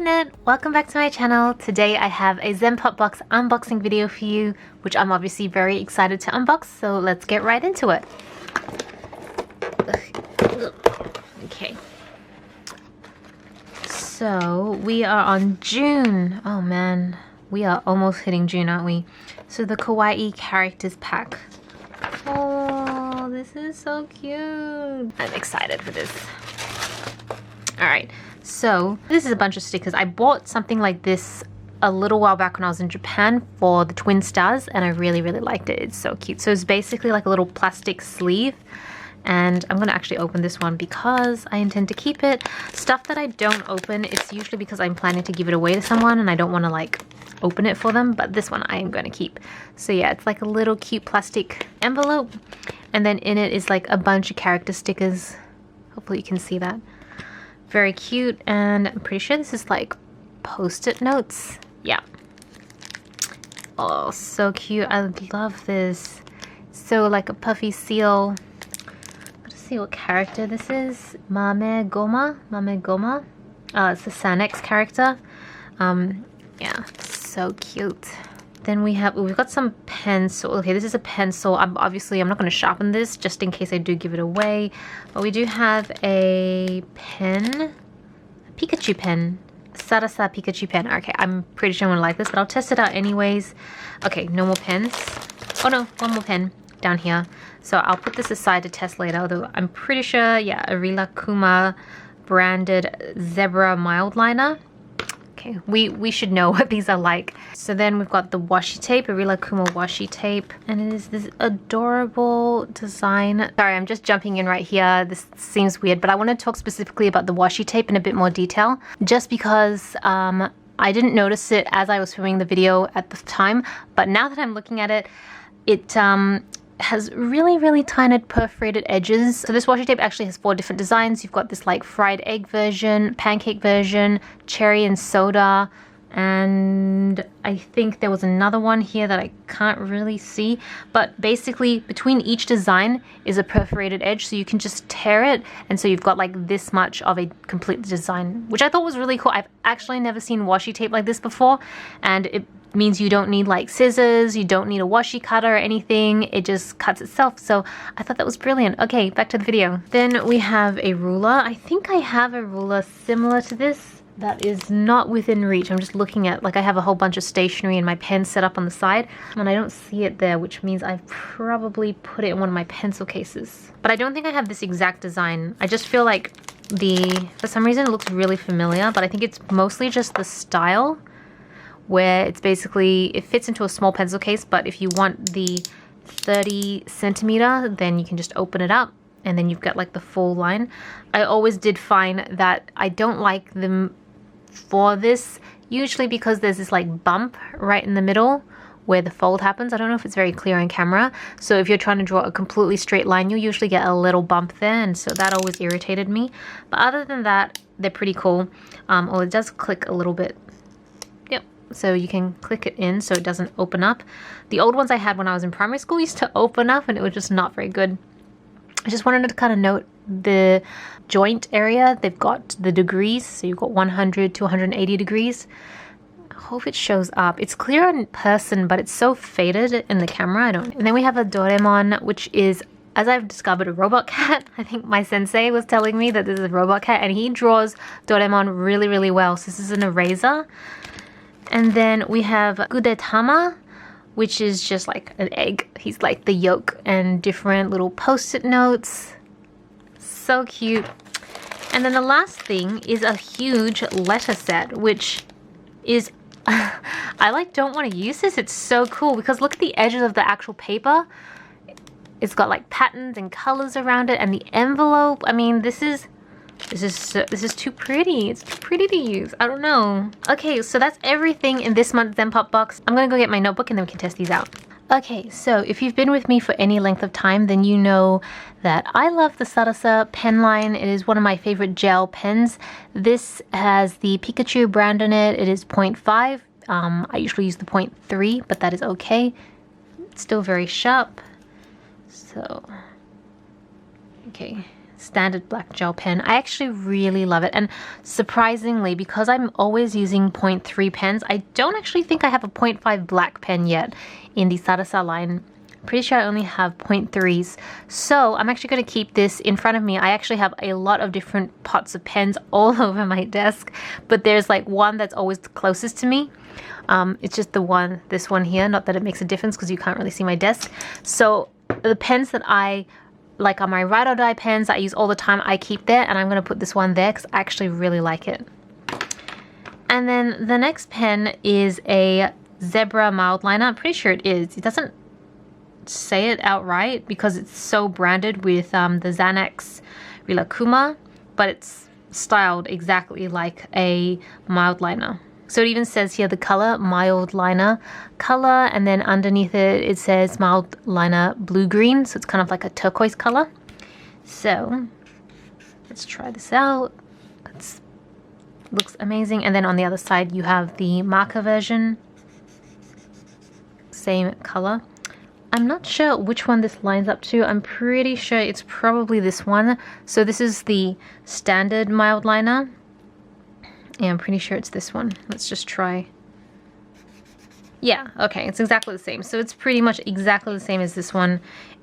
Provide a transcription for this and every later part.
Internet! Welcome back to my channel. Today I have a ZENPOP box unboxing video for you, which I'm obviously very excited to unbox, so let's get right into it. Okay. So we are on June. Oh man, we are almost hitting June, aren't we? So the Kawaii Characters Pack. Oh, this is so cute. I'm excited for this. Alright, so this is a bunch of stickers. I bought something like this a little while back when I was in Japan for the twin stars, and I really liked it. It's so cute. So it's basically like a little plastic sleeve, and I'm gonna actually open this one because I intend to keep it. Stuff that I don't open, it's usually because I'm planning to give it away to someone and I don't want to like open it for them, but this one I am going to keep. So yeah, it's like a little cute plastic envelope, and then in it is like a bunch of character stickers. Hopefully you can see that. Very cute, and I'm pretty sure this is like post-it notes. Yeah. Oh, so cute. I love this. So like a puffy seal. Let's see what character this is. Mame Goma. It's the Sanex character. Yeah, so cute. Then we've got some pencil. Okay, this is a pencil. I'm not going to sharpen this just in case I do give it away. But we do have a pen, a Pikachu pen, Sarasa Pikachu pen. Okay, I'm pretty sure I'm going to like this, but I'll test it out anyways. Okay, no more pens. Oh no, one more pen down here. So I'll put this aside to test later, although I'm pretty sure, yeah, a Rilakkuma branded Zebra mild liner. Okay, we should know what these are like. So then we've got the washi tape, a Rilakkuma washi tape, and it is this adorable design. Sorry, I'm just jumping in right here. This seems weird, but I want to talk specifically about the washi tape in a bit more detail, just because I didn't notice it as I was filming the video at the time, but now that I'm looking at it, it has really tiny perforated edges. So this washi tape actually has 4 different designs. You've got this like fried egg version, pancake version, cherry and soda, and I think there was another one here that I can't really see, but basically between each design is a perforated edge, so you can just tear it, and so you've got like this much of a complete design, which I thought was really cool. I've actually never seen washi tape like this before, and it means you don't need like scissors, you don't need a washi cutter or anything, it just cuts itself. So I thought that was brilliant. Okay, back to the video. Then we have a ruler. I think I have a ruler similar to this that is not within reach. I'm just looking at, like, I have a whole bunch of stationery and my pen set up on the side, and I don't see it there, which means I've probably put it in one of my pencil cases. But I don't think I have this exact design. I just feel like for some reason it looks really familiar, but I think it's mostly just the style, where it's basically, it fits into a small pencil case, but if you want the 30 centimeter, then you can just open it up, and then you've got like the full line. I always did find that I don't like them for this, usually because there's this like bump right in the middle where the fold happens. I don't know if it's very clear on camera. So if you're trying to draw a completely straight line, you'll usually get a little bump there, and so that always irritated me. But other than that, they're pretty cool. Oh, it does click a little bit. So you can click it in so it doesn't open up. The old ones I had when I was in primary school used to open up, and it was just not very good. I just wanted to kind of note the joint area. They've got the degrees, so you've got 100 to 180 degrees. I hope it shows up. It's clear in person, but it's so faded in the camera. And then we have a Doraemon, which is, as I've discovered, a robot cat. I think my sensei was telling me that this is a robot cat, and he draws Doraemon really well. So this is an eraser. And then we have Gudetama, which is just like an egg. He's like the yolk, and different little post-it notes. So cute. And then the last thing is a huge letter set, which is, I like don't want to use this. It's so cool because look at the edges of the actual paper. It's got like patterns and colors around it, and the envelope. I mean, this is too pretty. It's too pretty to use. I don't know. Okay, so that's everything in this month's ZENPOP box. I'm gonna go get my notebook and then we can test these out. Okay, so if you've been with me for any length of time, then you know that I love the Sarasa pen line. It is one of my favorite gel pens. This has the Pikachu brand on it. It is 0.5. I usually use the 0.3, but that is okay. It's still very sharp. So, okay. standard black gel pen. I actually really love it, and surprisingly, because I'm always using 0.3 pens, I don't actually think I have a 0.5 black pen yet in the Sarasa line. Pretty sure I only have 0.3s. So I'm actually going to keep this in front of me. I actually have a lot of different pots of pens all over my desk, but there's like one that's always closest to me. It's just this one here. Not that it makes a difference because you can't really see my desk. So the pens that I like are my ride or die pens that I use all the time. I keep there, and I'm going to put this one there because I actually really like it. And then the next pen is a Zebra mild liner. I'm pretty sure it is. It doesn't say it outright because it's so branded with the Xanax Rilakuma, but it's styled exactly like a mild liner. So it even says here the color, mild liner color, and then underneath it, it says mild liner blue-green, so it's kind of like a turquoise color. So let's try this out. It looks amazing. And then on the other side, you have the marker version, same color. I'm not sure which one this lines up to. I'm pretty sure it's probably this one. So this is the standard mild liner. Yeah, I'm pretty sure it's this one. Let's just try. Yeah, okay, it's exactly the same. So it's pretty much exactly the same as this one.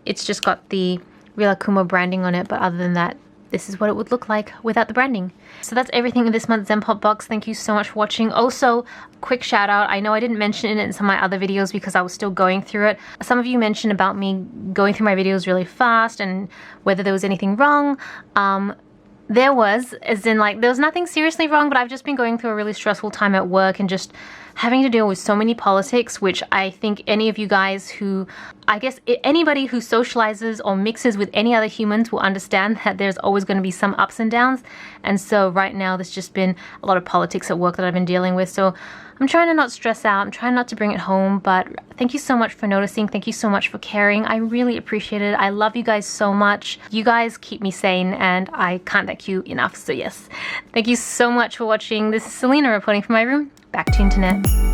It's just got the Rilakuma branding on it, but other than that, this is what it would look like without the branding. So that's everything in this month's ZENPOP box. Thank you so much for watching. Also, quick shout out. I know I didn't mention it in some of my other videos because I was still going through it. Some of you mentioned about me going through my videos really fast and whether there was anything wrong. There was, as in like, there was nothing seriously wrong, but I've just been going through a really stressful time at work and just having to deal with so many politics, which I think any of you guys who, I guess anybody who socializes or mixes with any other humans will understand that there's always going to be some ups and downs. And so right now there's just been a lot of politics at work that I've been dealing with. So I'm trying to not stress out. I'm trying not to bring it home, but thank you so much for noticing. Thank you so much for caring. I really appreciate it. I love you guys so much. You guys keep me sane and I can't thank you enough. So yes, thank you so much for watching. This is Celina reporting from my room. Back to internet.